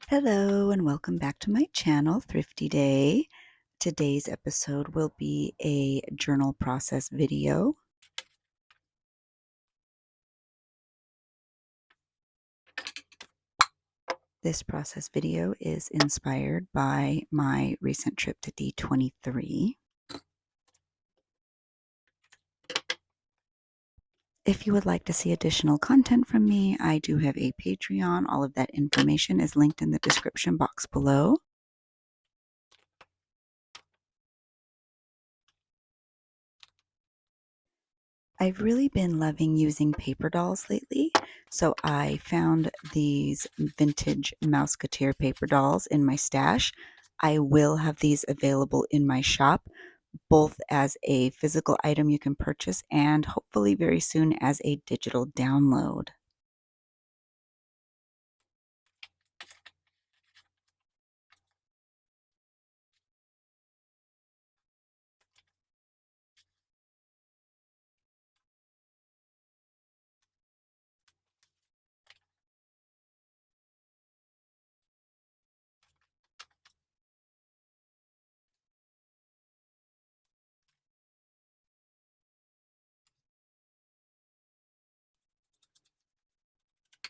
Hello and welcome back to my channel, Thrifty Day. Today's episode will be a journal process video. This process video is inspired by my recent trip to D23. If you would like to see additional content from me, I do have a Patreon. All of that information is linked in the description box below. I've really been loving using paper dolls lately, so I found these vintage Mousquetaire paper dolls in my stash. I will have these available in my shop, both as a physical item you can purchase and hopefully very soon as a digital download.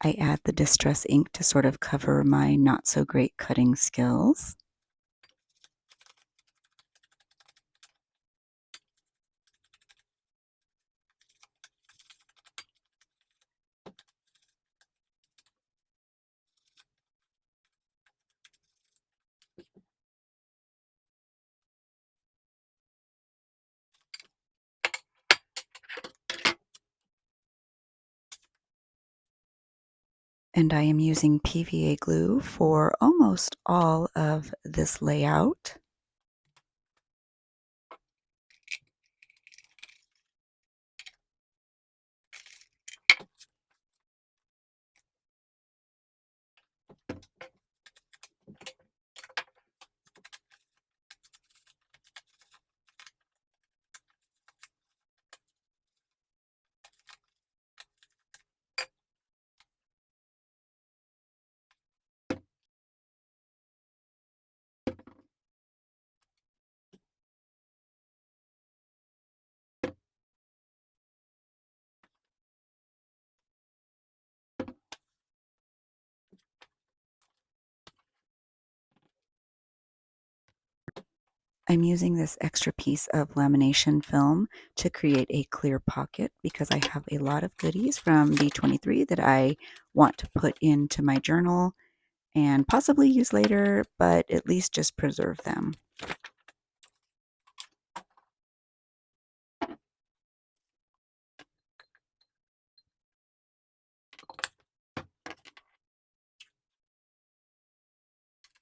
I add the distress ink to sort of cover my not so great cutting skills. And I am using PVA glue for almost all of this layout. I'm using this extra piece of lamination film to create a clear pocket because I have a lot of goodies from D23 that I want to put into my journal and possibly use later, but at least just preserve them.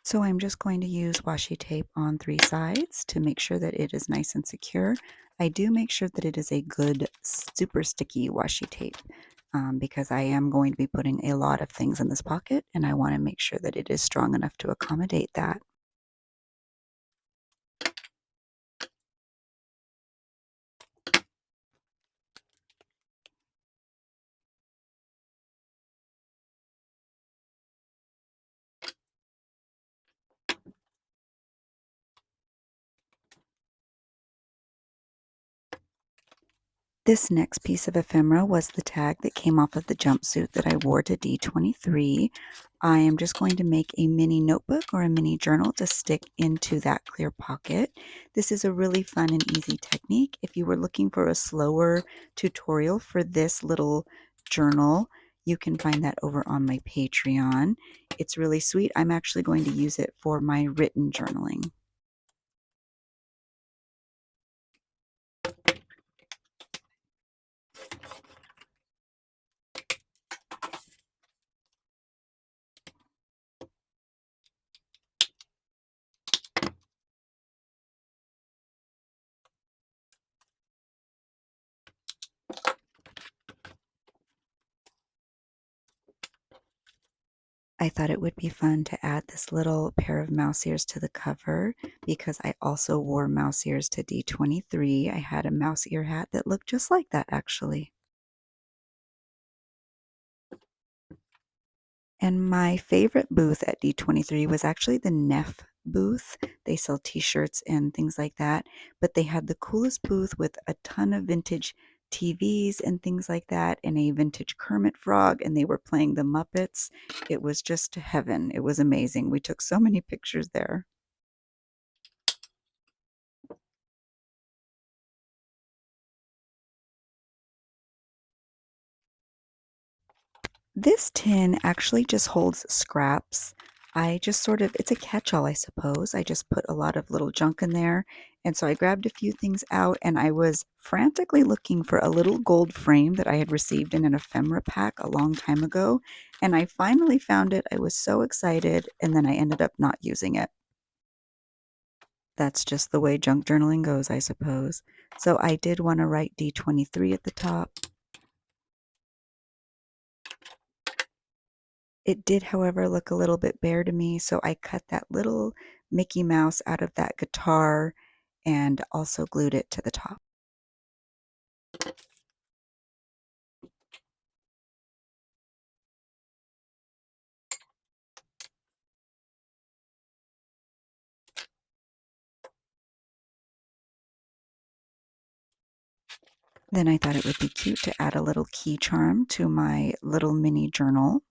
So I'm just going to use washi tape on 3 sides to make sure that it is nice and secure. I do make sure that it is a good, super sticky washi tape because I am going to be putting a lot of things in this pocket and I want to make sure that it is strong enough to accommodate that. This next piece of ephemera was the tag that came off of the jumpsuit that I wore to D23. I am just going to make a mini notebook or a mini journal to stick into that clear pocket. This is a really fun and easy technique. If you were looking for a slower tutorial for this little journal, you can find that over on my Patreon. It's really sweet. I'm actually going to use it for my written journaling. I thought it would be fun to add this little pair of mouse ears to the cover because I also wore mouse ears to D23. I had a mouse ear hat that looked just like that actually. And my favorite booth at D23 was actually the Neff booth. They sell t-shirts and things like that, but they had the coolest booth with a ton of vintage TVs and things like that, and a vintage Kermit frog, and they were playing the Muppets. It was just heaven. It was amazing. We took so many pictures there. This tin actually just holds scraps. I just sort of, it's a catch-all, I suppose. I just put a lot of little junk in there. And so I grabbed a few things out, and I was frantically looking for a little gold frame that I had received in an ephemera pack a long time ago. And I finally found it. I was so excited, and then I ended up not using it. That's just the way junk journaling goes, I suppose. So I did want to write D23 at the top. It did, however, look a little bit bare to me, so I cut that little Mickey Mouse out of that guitar and also glued it to the top. Then I thought it would be cute to add a little key charm to my little mini journal.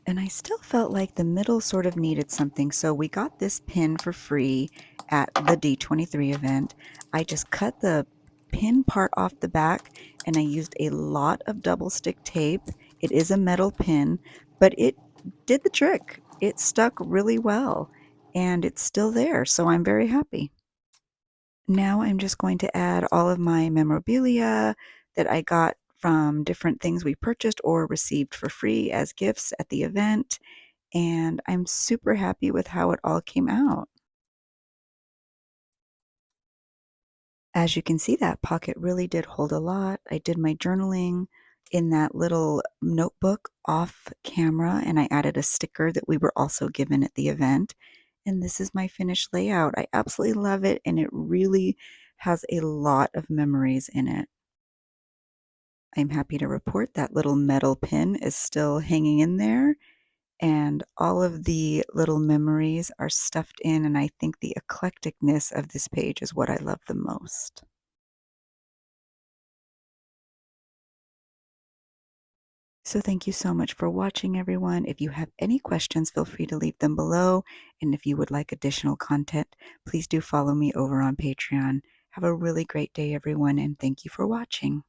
And I still felt like the middle sort of needed something, so we got this pin for free at the D23 event. I just cut the pin part off the back, and I used a lot of double stick tape. It is a metal pin, but it did the trick. It stuck really well, and it's still there, so I'm very happy. Now I'm just going to add all of my memorabilia that I got from different things we purchased or received for free as gifts at the event, and I'm super happy with how it all came out. As you can see, that pocket really did hold a lot. I did my journaling in that little notebook off camera, and I added a sticker that we were also given at the event. And this is my finished layout. I absolutely love it, and it really has a lot of memories in it. I'm happy to report that little metal pin is still hanging in there, and all of the little memories are stuffed in, and I think the eclecticness of this page is what I love the most. So thank you so much for watching, everyone. If you have any questions, feel free to leave them below. And if you would like additional content, please do follow me over on Patreon. Have a really great day, everyone, and thank you for watching.